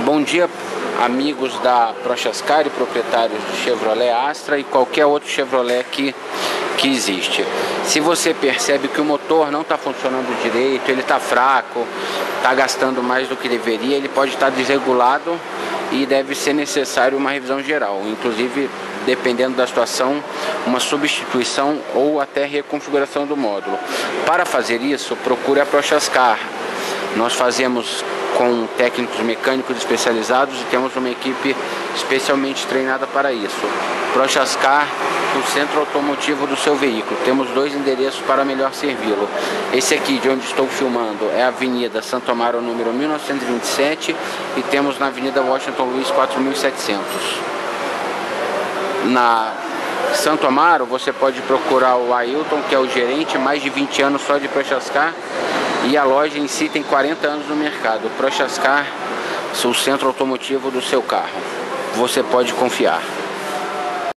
Bom dia, amigos da Prochascar e proprietários de Chevrolet Astra e qualquer outro Chevrolet que existe. Se você percebe que o motor não está funcionando direito, ele está fraco, está gastando mais do que deveria, ele pode estar desregulado e deve ser necessário uma revisão geral, inclusive, dependendo da situação, uma substituição ou até reconfiguração do módulo. Para fazer isso, procure a Prochascar. Nós fazemos com técnicos mecânicos especializados e temos uma equipe especialmente treinada para isso. Prochascar, o centro automotivo do seu veículo. Temos 2 endereços para melhor servi-lo. Esse aqui, de onde estou filmando, é a Avenida Santo Amaro, número 1927, e temos na Avenida Washington Luiz 4700. Na Santo Amaro, você pode procurar o Ailton, que é o gerente, mais de 20 anos só de Prochascar, e a loja em si tem 40 anos no mercado. Prochascar, o centro automotivo do seu carro. Você pode confiar.